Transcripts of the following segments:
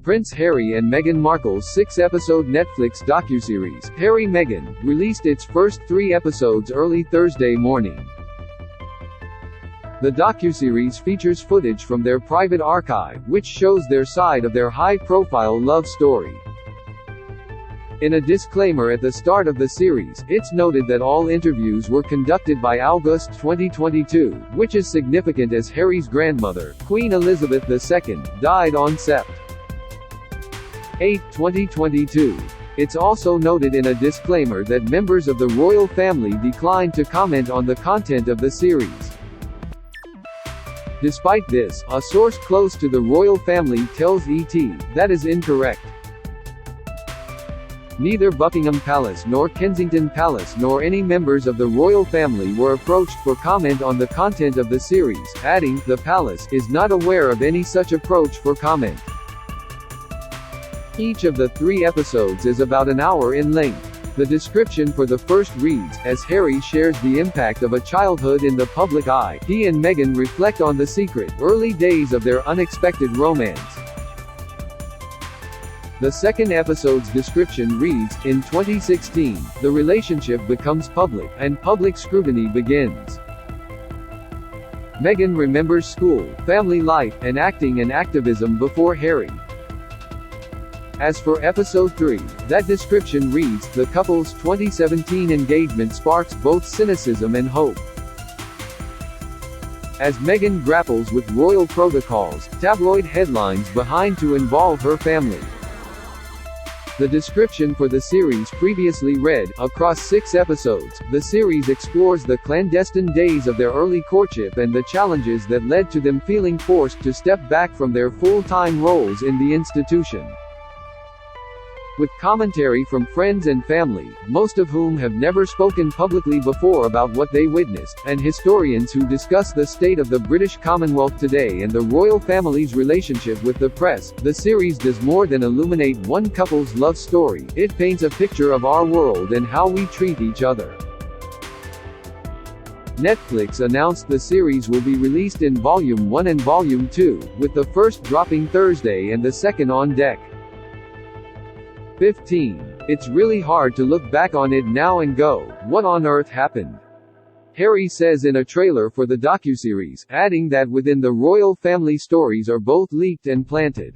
Prince Harry and Meghan Markle's 6-episode Netflix docuseries, Harry-Meghan, released its first 3 episodes early Thursday morning. The docuseries features footage from their private archive, which shows their side of their high-profile love story. In a disclaimer at the start of the series, it's noted that all interviews were conducted by August 2022, which is significant as Harry's grandmother, Queen Elizabeth II, died on Sept. 8, 2022. It's also noted in a disclaimer that members of the royal family declined to comment on the content of the series. Despite this, a source close to the royal family tells ET that is incorrect. Neither Buckingham Palace nor Kensington Palace nor any members of the royal family were approached for comment on the content of the series, adding, "The palace is not aware of any such approach for comment." Each of the 3 episodes is about an hour in length. The description for the first reads, as Harry shares the impact of a childhood in the public eye, he and Meghan reflect on the secret, early days of their unexpected romance. The second episode's description reads, in 2016, the relationship becomes public, and public scrutiny begins. Meghan remembers school, family life, and acting and activism before Harry. As for episode 3, that description reads, the couple's 2017 engagement sparks both cynicism and hope. As Meghan grapples with royal protocols, tabloid headlines behind to involve her family. The description for the series previously read, across 6 episodes, the series explores the clandestine days of their early courtship and the challenges that led to them feeling forced to step back from their full-time roles in the institution. With commentary from friends and family, most of whom have never spoken publicly before about what they witnessed, and historians who discuss the state of the British Commonwealth today and the royal family's relationship with the press, the series does more than illuminate one couple's love story, it paints a picture of our world and how we treat each other. Netflix announced the series will be released in Volume 1 and Volume 2, with the first dropping Thursday and the second on deck. 15. It's really hard to look back on it now and go, what on earth happened? Harry says in a trailer for the docuseries, adding that within the royal family stories are both leaked and planted.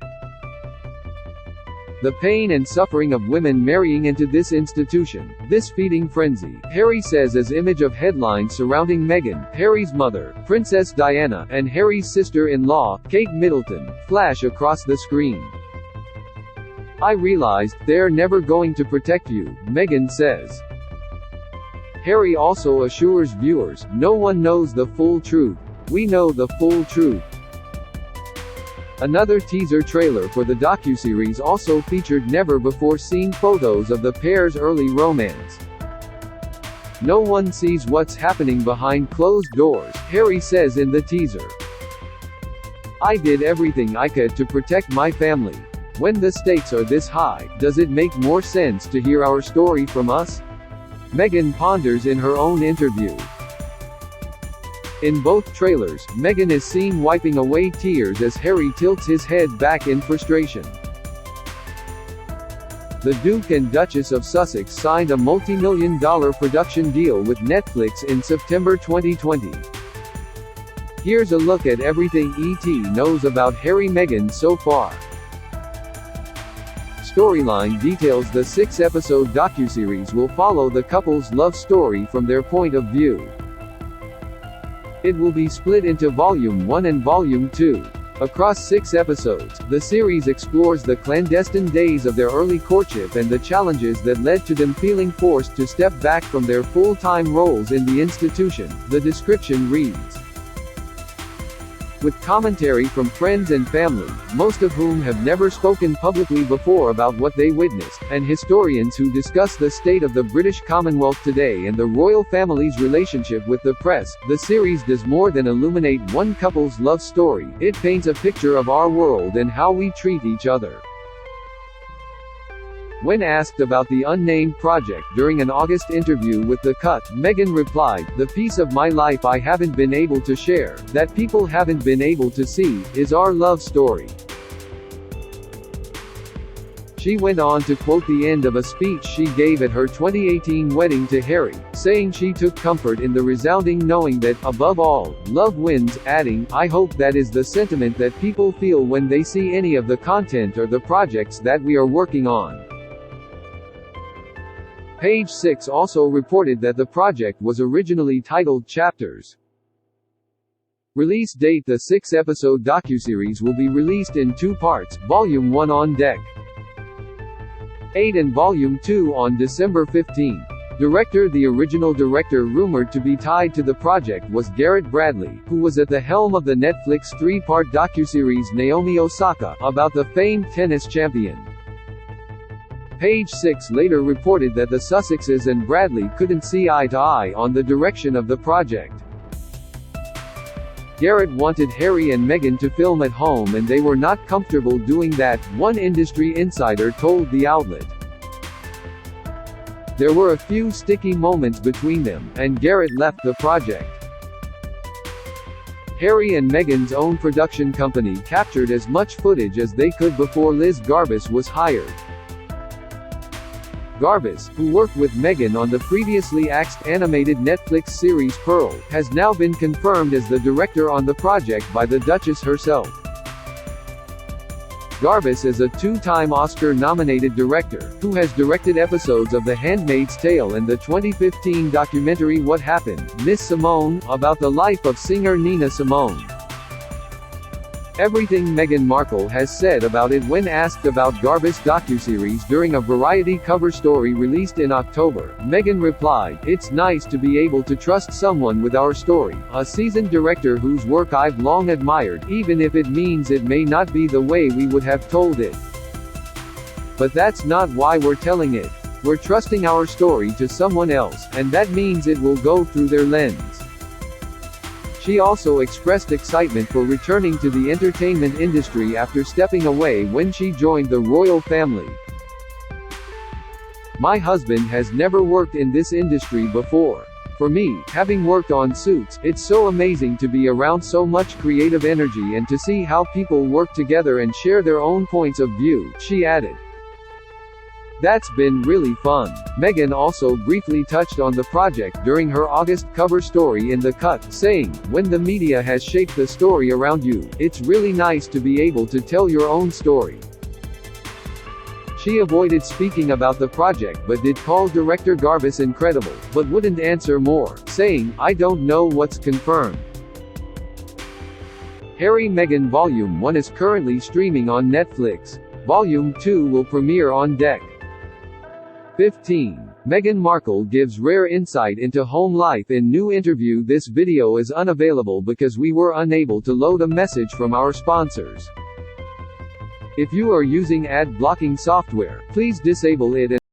The pain and suffering of women marrying into this institution, this feeding frenzy, Harry says as image of headlines surrounding Meghan, Harry's mother, Princess Diana, and Harry's sister-in-law, Kate Middleton, flash across the screen. I realized, they're never going to protect you, Meghan says. Harry also assures viewers, no one knows the full truth. We know the full truth. Another teaser trailer for the docuseries also featured never-before-seen photos of the pair's early romance. No one sees what's happening behind closed doors, Harry says in the teaser. I did everything I could to protect my family. When the stakes are this high, does it make more sense to hear our story from us? Meghan ponders in her own interview. In both trailers, Meghan is seen wiping away tears as Harry tilts his head back in frustration. The Duke and Duchess of Sussex signed a multi-million-dollar production deal with Netflix in September 2020. Here's a look at everything ET knows about Harry-Meghan so far. Storyline details the 6-episode docuseries will follow the couple's love story from their point of view. It will be split into Volume 1 and Volume 2. Across 6 episodes, the series explores the clandestine days of their early courtship and the challenges that led to them feeling forced to step back from their full-time roles in the institution, the description reads. With commentary from friends and family, most of whom have never spoken publicly before about what they witnessed, and historians who discuss the state of the British Commonwealth today and the royal family's relationship with the press, the series does more than illuminate one couple's love story, it paints a picture of our world and how we treat each other. When asked about the unnamed project during an August interview with The Cut, Meghan replied, "The piece of my life I haven't been able to share, that people haven't been able to see, is our love story." She went on to quote the end of a speech she gave at her 2018 wedding to Harry, saying she took comfort in the resounding knowing that, above all, love wins, adding, "I hope that is the sentiment that people feel when they see any of the content or the projects that we are working on." Page 6 also reported that the project was originally titled Chapters. Release date: the 6-episode docuseries will be released in 2 parts, Volume 1 on deck 8 and Volume 2 on December 15. Director: the original director rumored to be tied to the project was Garrett Bradley, who was at the helm of the Netflix 3-part docuseries Naomi Osaka, about the famed tennis champion. Page 6 later reported that the Sussexes and Bradley couldn't see eye to eye on the direction of the project. Garrett wanted Harry and Meghan to film at home and they were not comfortable doing that, one industry insider told the outlet. There were a few sticky moments between them, and Garrett left the project. Harry and Meghan's own production company captured as much footage as they could before Liz Garbus was hired. Garbus, who worked with Meghan on the previously axed animated Netflix series Pearl, has now been confirmed as the director on the project by the Duchess herself. Garbus is a 2-time Oscar-nominated director, who has directed episodes of The Handmaid's Tale and the 2015 documentary What Happened, Miss Simone, about the life of singer Nina Simone. Everything Meghan Markle has said about it when asked about Garbus' docuseries during a Variety cover story released in October, Meghan replied, "It's nice to be able to trust someone with our story, a seasoned director whose work I've long admired, even if it means it may not be the way we would have told it. But that's not why we're telling it. We're trusting our story to someone else, and that means it will go through their lens." She also expressed excitement for returning to the entertainment industry after stepping away when she joined the royal family. "My husband has never worked in this industry before. For me, having worked on Suits, it's so amazing to be around so much creative energy and to see how people work together and share their own points of view," she added. "That's been really fun." Meghan also briefly touched on the project during her August cover story in The Cut, saying, "When the media has shaped the story around you, it's really nice to be able to tell your own story." She avoided speaking about the project but did call director Garbus incredible, but wouldn't answer more, saying, "I don't know what's confirmed." Harry Meghan Volume 1 is currently streaming on Netflix. Volume 2 will premiere on deck 15. Meghan Markle gives rare insight into home life in new interview. This video is unavailable because we were unable to load a message from our sponsors. If you are using ad blocking software, please disable it and